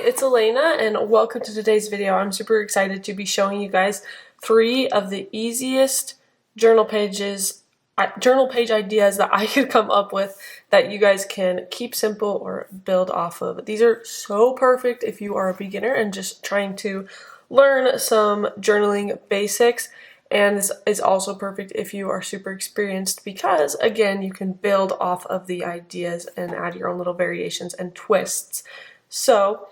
it's Elena and welcome to today's video. I'm super excited to be showing you guys 3 of the easiest journal page ideas that I could come up with that you guys can keep simple or build off of. These are so perfect if you are a beginner and just trying to learn some journaling basics, and this is also perfect if you are super experienced because, again, you can build off of the ideas and add your own little variations and twists. So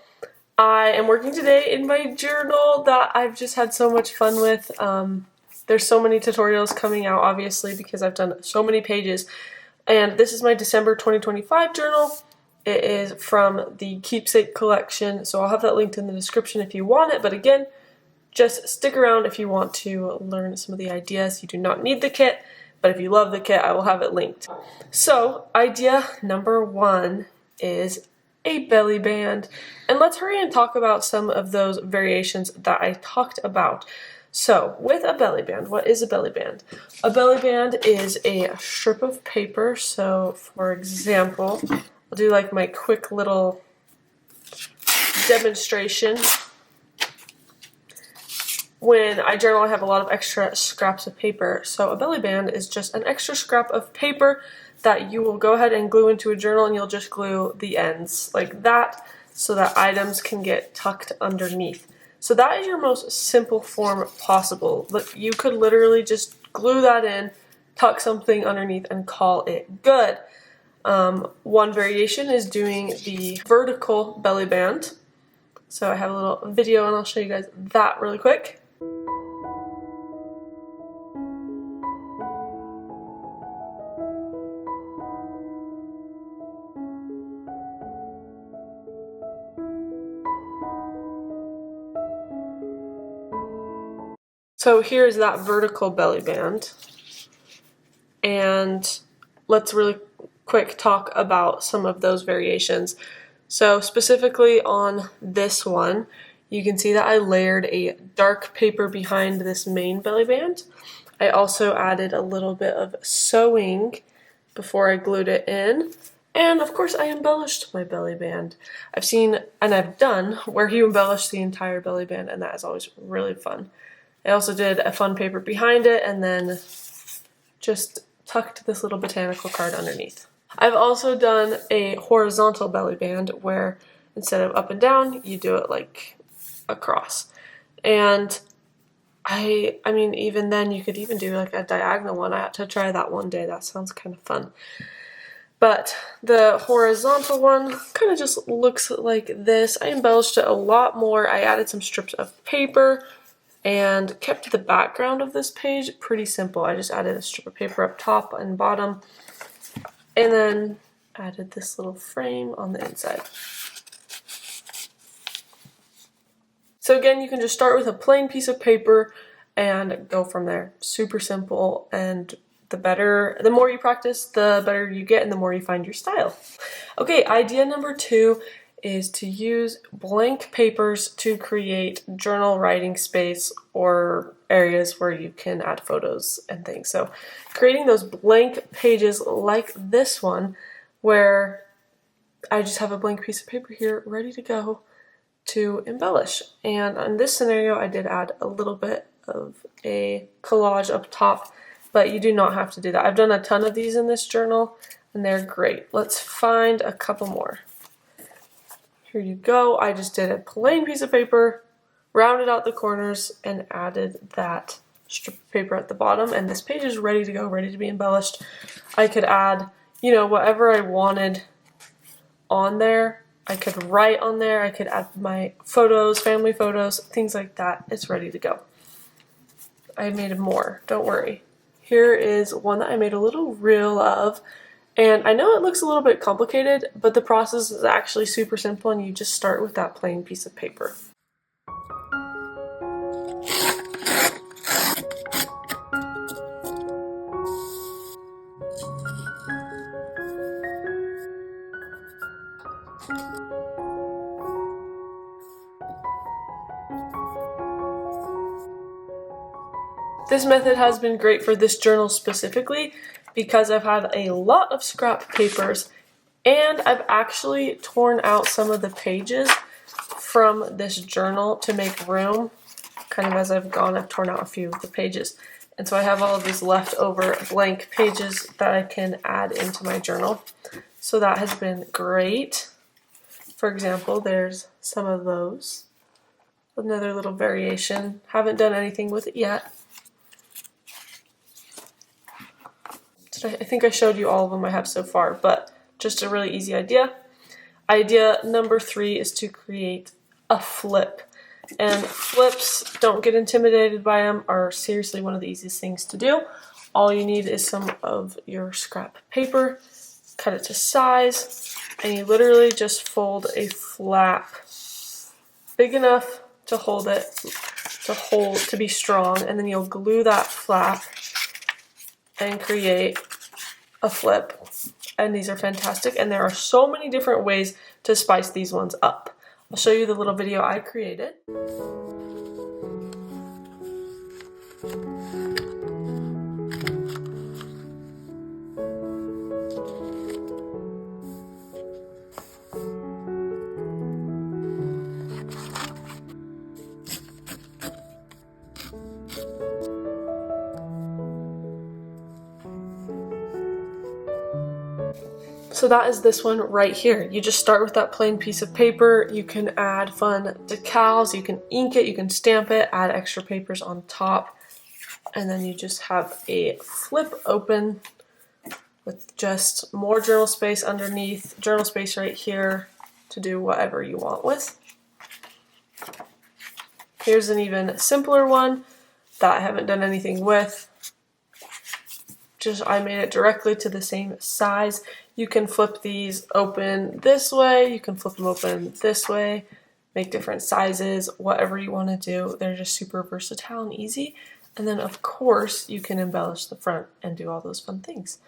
I am working today in my journal that I've just had so much fun with. There's so many tutorials coming out, obviously, because I've done so many pages. And this is my December 2025 journal. It is from the Keepsake collection, so I'll have that linked in the description if you want it. But again, just stick around if you want to learn some of the ideas. You do not need the kit, but if you love the kit, I will have it linked. So, idea number 1 is a belly band. And let's hurry and talk about some of those variations that I talked about. So, with a belly band, what is a belly band? A belly band is a strip of paper. So, for example, I'll do like my quick little demonstration. When I journal, I have a lot of extra scraps of paper. So a belly band is just an extra scrap of paper that you will go ahead and glue into a journal, and you'll just glue the ends like that so that items can get tucked underneath. So that is your most simple form possible. But you could literally just glue that in, tuck something underneath, and call it good. One variation is doing the vertical belly band. So I have a little video and I'll show you guys that really quick. So here's that vertical belly band, and let's really quick talk about some of those variations. So specifically on this one, you can see that I layered a dark paper behind this main belly band. I also added a little bit of sewing before I glued it in. And of course I embellished my belly band. I've seen, and I've done, where you embellish the entire belly band, and that is always really fun. I also did a fun paper behind it and then just tucked this little botanical card underneath. I've also done a horizontal belly band where instead of up and down, you do it like across. And I mean, even then you could even do like a diagonal one. I had to try that one day. That sounds kind of fun. But the horizontal one kind of just looks like this. I embellished it a lot more. I added some strips of paper and kept the background of this page pretty simple. I just added a strip of paper up top and bottom, and then added this little frame on the inside. So again, you can just start with a plain piece of paper and go from there. Super simple, and the more you practice, the better you get and the more you find your style. Okay, idea number 2 is to use blank papers to create journal writing space or areas where you can add photos and things. So creating those blank pages like this one where I just have a blank piece of paper here ready to go to embellish. And in this scenario, I did add a little bit of a collage up top, but you do not have to do that. I've done a ton of these in this journal and they're great. Let's find a couple more. Here you go. I just did a plain piece of paper, rounded out the corners, and added that strip of paper at the bottom. And this page is ready to go, ready to be embellished. I could add, whatever I wanted on there. I could write on there. I could add my photos, family photos, things like that. It's ready to go. I made more. Don't worry. Here is one that I made a little reel of. And I know it looks a little bit complicated, but the process is actually super simple, and you just start with that plain piece of paper. This method has been great for this journal specifically because I've had a lot of scrap papers and I've actually torn out some of the pages from this journal to make room. Kind of as I've gone, I've torn out a few of the pages. And so I have all of these leftover blank pages that I can add into my journal. So that has been great. For example, there's some of those. Another little variation. Haven't done anything with it yet. I think I showed you all of them I have so far, but just a really easy idea. Idea number 3 is to create a flip. And flips, don't get intimidated by them, are seriously one of the easiest things to do. All you need is some of your scrap paper, cut it to size, and you literally just fold a flap big enough to hold it, to be strong, and then you'll glue that flap and create a flip. And these are fantastic, and there are so many different ways to spice these ones up. I'll show you the little video I created. So that is this one right here. You just start with that plain piece of paper. You can add fun decals, you can ink it, you can stamp it, add extra papers on top, and then you just have a flip open with just more journal space underneath, journal space right here to do whatever you want with. Here's an even simpler one that I haven't done anything with. I made it directly to the same size. You can flip these open this way, you can flip them open this way, make different sizes, whatever you want to do. They're just super versatile and easy. And then of course you can embellish the front and do all those fun things.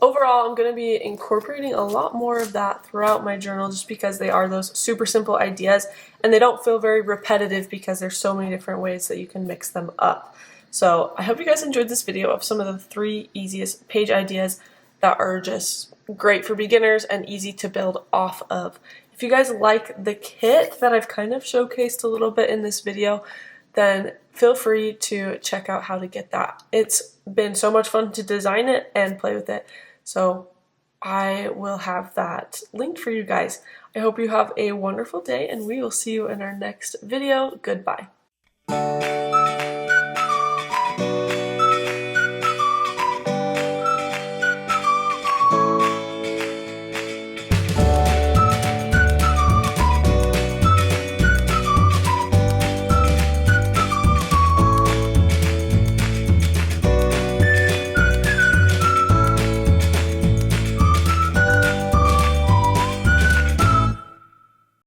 Overall, I'm going to be incorporating a lot more of that throughout my journal just because they are those super simple ideas and they don't feel very repetitive because there's so many different ways that you can mix them up. So I hope you guys enjoyed this video of some of the 3 easiest page ideas that are just great for beginners and easy to build off of. If you guys like the kit that I've kind of showcased a little bit in this video, then feel free to check out how to get that. It's been so much fun to design it and play with it. So I will have that linked for you guys. I hope you have a wonderful day and we will see you in our next video. Goodbye.